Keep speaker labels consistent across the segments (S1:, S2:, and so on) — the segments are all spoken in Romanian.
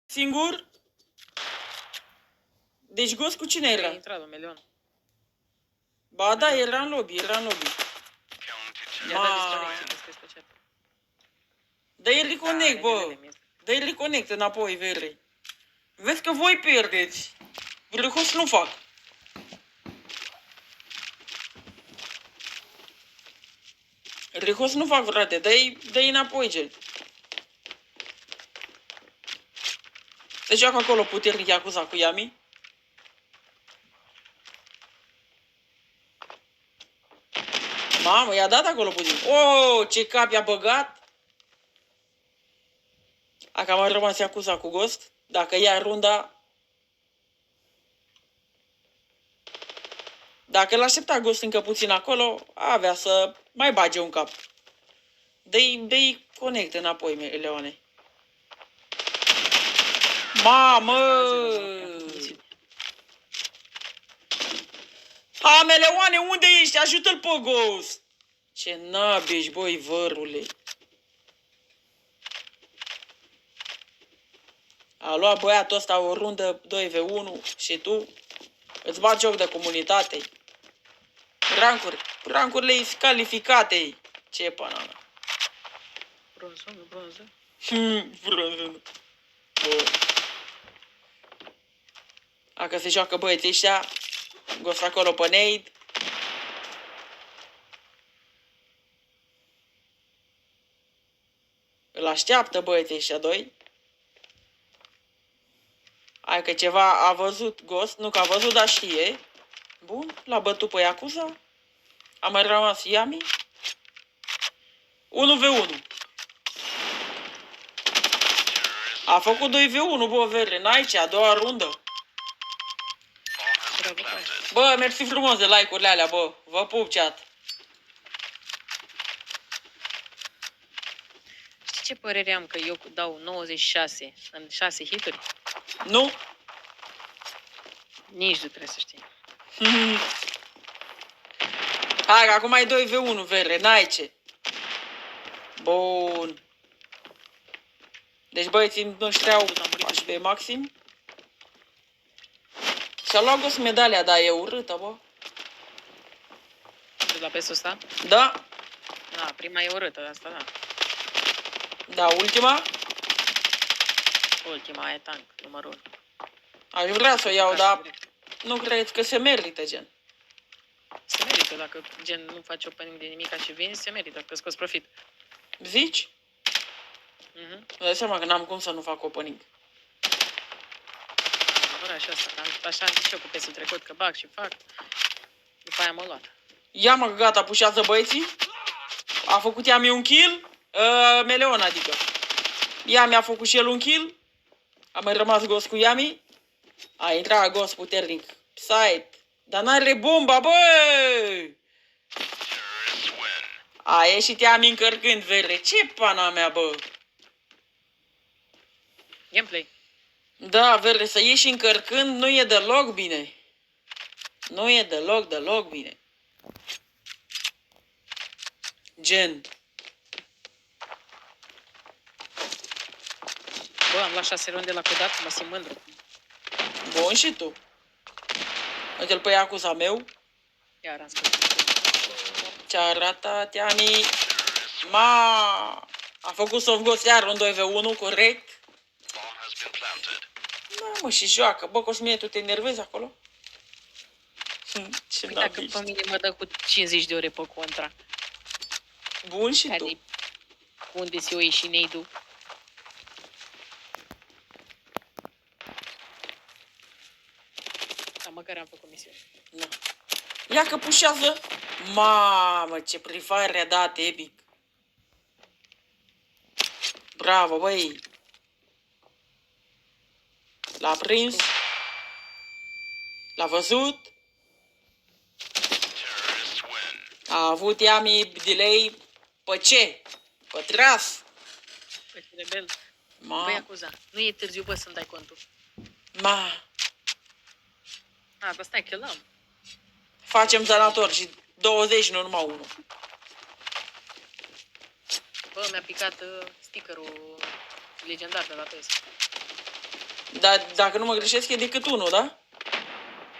S1: Singur? Deci Ghost cu cine era?
S2: A intrat un milion.
S1: Ba da, era în lobby, era în lobby.
S2: I-a dat disconnect, descris pe chat.
S1: Dă-i reconnect, bă. Dă-i reconnect înapoi, vere. Vezi că voi pierdeți. Vrăhoș nu fac. Vrăhoș nu fac, frate. Dă-i înapoi, gen. Se joacă acolo puternic Yakuza cu Yami. Mamă, i-a dat acolo puțin. Oh, ce cap i-a băgat. A cam a rămas Yakuza cu Ghost. Dacă ia runda... Dacă l-aștepta Ghost încă puțin acolo, avea să mai bage un cap. Dă-i connect înapoi, Leone. Mamă! Meleoane, unde ești? Ajută-l pe Ghost! Ce nab ești, băi, vărule! A luat băiatul ăsta o rundă 2v1 și tu îți bagi joc de comunitate. Rancurile calificate. Ce panana?
S2: Bronză.
S1: Bronză. Dacă se joacă băieții ăștia, Ghost acolo pe nade. Îl așteaptă băieții ăștia doi. Hai că ceva a văzut Ghost, nu că a văzut, dar știe. Bun, l-a bătut pe Yakuza. A mai rămas Yami. 1v1. A făcut 2v1, bă, vere, n-ai ce, a doua rundă. Bă, mersi frumos de like-urile alea, bă. Vă pup, chat.
S2: Știi ce părere am că eu dau 96 în 6 hituri?
S1: Nu?
S2: Nici nu trebuie să știi.
S1: Hai, acum ai 2v1, vere, n-ai ce. Bun. Deci băieții noștri au HP maxim. Și-a luat Ghost medalia, dar e urâtă, bă.
S2: De la pesul ăsta?
S1: Da?
S2: Da, prima e urâtă, asta da.
S1: Da, ultima?
S2: Ultima e tank, numărul 1.
S1: Aș vrea să o iau, dar nu cred că se merită, gen.
S2: Se merită, dacă gen nu faci opening de nimica și vin, se merită, că scoți profit.
S1: Zici? Îmi dai seama că n-am cum să nu fac opening.
S2: Adevărat și asta, așa am zis eu cu pesul trecut, că bag și fac. După aia m-a luat.
S1: Ia mă, gata, pușează băieții. A făcut Yami un kill. Meleon, adică. Yami a făcut și el un kill. A mai rămas Ghost cu Yami. A intrat Ghost puternic. Side. Dar n-are bomba, bă! A ieșit Yami încărcând, vere. Ce pana mea, bă?
S2: Gameplay.
S1: Da, vere, să ieși încărcând nu e deloc bine. Nu e deloc bine. Gen.
S2: Bă, am luat 6 runde la codat, mă simt mândru.
S1: Bun, și tu. Uite-l pe Yakuza meu.
S2: Iar am scăzut.
S1: Ce arată Yami. A făcut soft ghost iar un 2v1, corect. Mă, și joacă. Bă, Cosmine, tu te enervezi acolo? Ce
S2: Păi dacă pe mine mă dă cu 50 de ore pe contra.
S1: Bun, și tu.
S2: Unde se o ieși neidu? Dar măcar am făcut misiune.
S1: Da. Ia că pușează. Mamă, ce Free Fire a dat, epic. Bravo, băi. L-a prins. L-a văzut. A avut Yami delay. Pe ce? Pe tras.
S2: Păi, rebel. Băi, Yakuza, nu e târziu, bă, să-mi dai contul. Dar stai că l-am.
S1: Facem zănator și 20, nu numai 1.
S2: Bă, mi-a picat stickerul legendar de la PS.
S1: Dar dacă nu mă greșesc, e decât unul, da?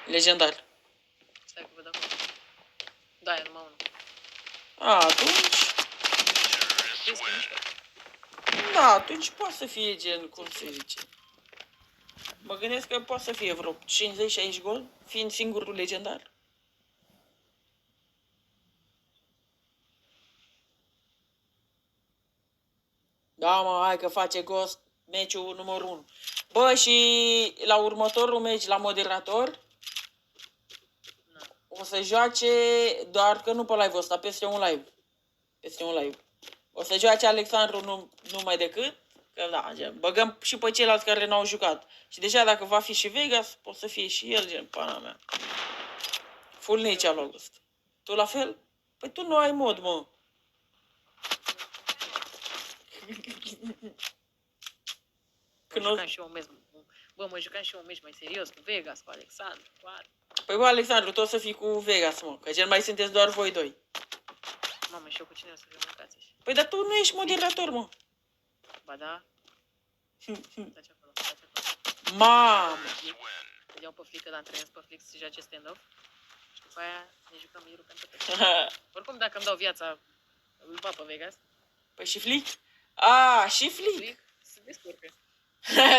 S1: Legendar.
S2: Stai că văd acum. Da, e numai unul.
S1: Atunci...
S2: Vezi că mișcă?
S1: Da, atunci poate să fie gen, cum se zice. Mă gândesc că poate să fie vreo 50-60 gol, fiind singurul legendar. Da, mă, hai că face Ghost meciul numărul 1. Bă, și la următorul meci, la moderator,
S2: Na.
S1: o să joace, doar că nu pe live-ul ăsta, peste un live. Peste un live. O să joace Alexandru numai decât, că da, gen, băgăm și pe ceilalți care n-au jucat. Și deja dacă va fi și Vegas, pot să fie și el, gen, pana mea. Full nici al August. Tu la fel? Păi tu nu ai mod, mă. Când
S2: Mă
S1: o...
S2: jucam și eu un meci. Bă, mă jucam și eu un meci mai serios cu Vegas, cu Alexandru, cu Ar.
S1: Păi bă, Alexandru, tu o să fii cu Vegas, mă, că gen mai sunteți doar voi doi.
S2: Mamă, și eu cu cine o să fiu mâncați și...
S1: Păi dar tu nu ești moderator, mă.
S2: Ba da? Stați acolo, stați acolo.
S1: Mamă.
S2: Îl iau pe Flick, îl antrenez pe Flick să joace stand-up. Și după aia ne jucăm Iru pentru tot. Oricum, dacă îmi dau viața, îl bat pe Vegas.
S1: Păi și Flick? A, și Flick.
S2: Flick se descurcă.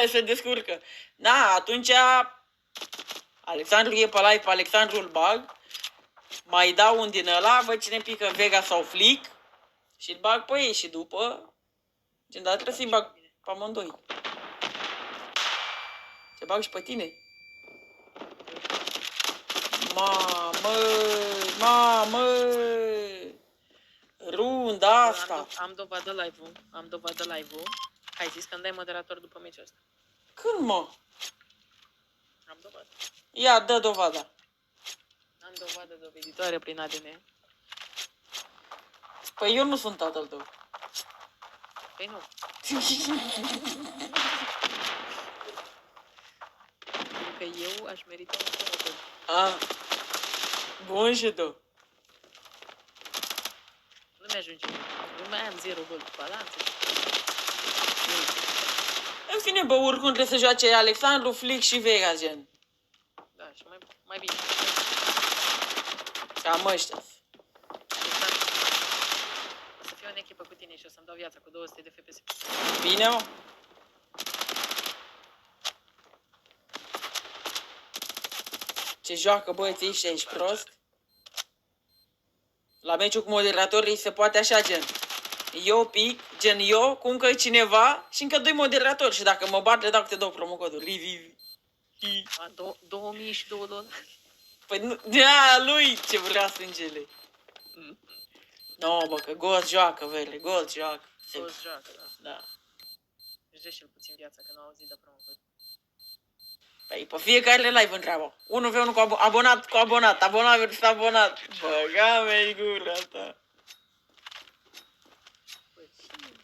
S1: Se descurcă. Da, atunci Alexandru e pe live, pe Alexandru îl bag. Mai dau un din ăla, văd cine pică Vega sau Flick și îl bag pe ei și după... Gen, dar trebuie să-i bag pe amândoi. Te bag și pe tine. Mamă, mamă! Runda asta.
S2: Am dovadă live-ul. Am dovadă live-ul. Ai zis că îmi dai moderator după meciul ăsta.
S1: Când, mă?
S2: Am dovadă.
S1: Ia, dă dovada.
S2: Am dovadă doveditoare prin ADN.
S1: Păi eu nu sunt tatăl tău.
S2: Păi nu. Pentru că eu aș merita un moderator.
S1: A. Bun și tu.
S2: Nu mi-ajunge. Nu mai am 0 gol. Balanță.
S1: În fine, bă, oricum trebuie să joace Alexandru, Flick și Vega, gen.
S2: Da, și mai bine.
S1: Cam ăștia.
S2: O să fiu în echipă cu tine și o să-mi dau viața cu 200 de FPS.
S1: Bine, mă? Ce joacă băieții ăștia, ești prost? La meciul cu moderatorii se poate așa, gen. Eu pic, gen eu, cu încă cineva și încă 2 moderatori. Și dacă mă bat, le dau câte 2 promocoduri. Rivi.
S2: 2000 și 2 $.
S1: Păi nu, da, lui ce vrea sângele. No, bă, că Ghost joacă, vele, Ghost joacă.
S2: Toți joacă, da.
S1: Da.
S2: Își dă și el puțin viața, că nu au auzit de promocod.
S1: Păi pe fiecare live întreabă. 1v1 cu abonat cu abonat, abonat versus abonat. Băga mea-i gura ta.
S2: Bă, cine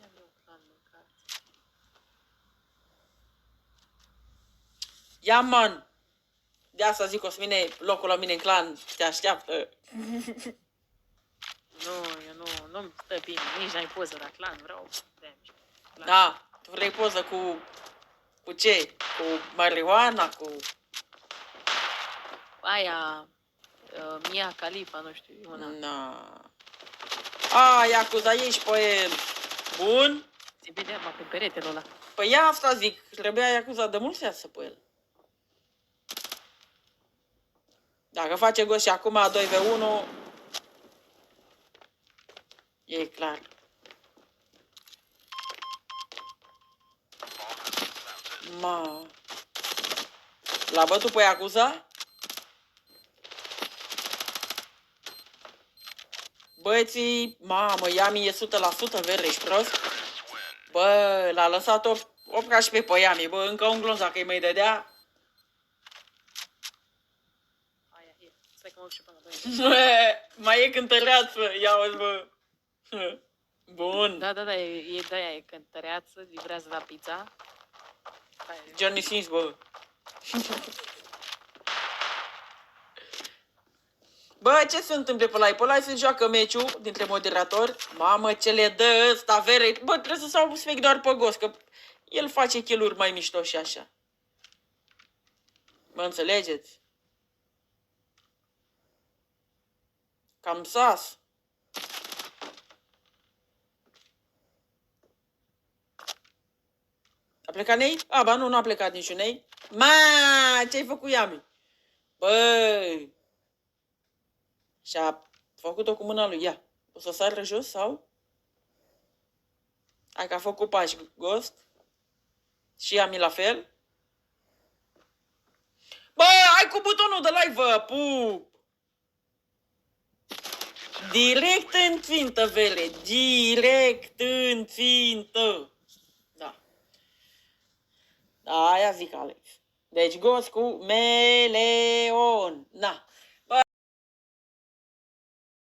S2: am eu clan mâncat?
S1: Ia, man. De asta zic, Cosmine, locul la mine în clan te așteaptă.
S2: Nu, eu nu-mi stă bine, nici n-ai poză la clan, vreau clan.
S1: Da, tu vrei poză cu ce? Cu marihuana, cu...
S2: Aia, Mia Khalifa, nu știu, e una.
S1: Na. A, Yakuza, ești pe el. Bun.
S2: Ți vedea, mă, pe peretele ăla.
S1: Păi ia asta zic, trebuia Yakuza de mult să pe el. Dacă face gol și acum 2v1, e clar. Ma. L-a bătut pe Yakuza? Băieții, mamă, Yami e 100%, vere, ești prost? Bă, l-a lăsat 18 pe Yami, bă, încă un glonț dacă îi mai dădea.
S2: Aia, e. Stai că mă duc și până la 2.
S1: Mai e cântăreață, ia-o-ți, bă. Bun.
S2: Da, e de-aia, e cântăreață, livrează la pizza. Aia e.
S1: Johnny Sins, bă. Bă, ce se întâmplă pe live? Pe live se joacă meciul dintre moderatori. Mamă, ce le dă ăsta, vere. Bă, trebuie să s-au spec doar pe Ghost, că El face kill-uri mai mișto și așa. Mă înțelegeți? Cam sas. A plecat Nei? A, ba nu, nu a plecat niciun Nei. Ce-ai făcut, Yami? Băi! Și-a făcut-o cu mâna lui. Ia, o să sară jos sau? Hai că a făcut pași Ghost. Și Yami la fel. Bă, hai cu butonul de like, vă pup! Direct în țintă, vele. Direct în țintă. Da. Da, aia zic, Alex. Deci, Ghost cu Meleon. Na.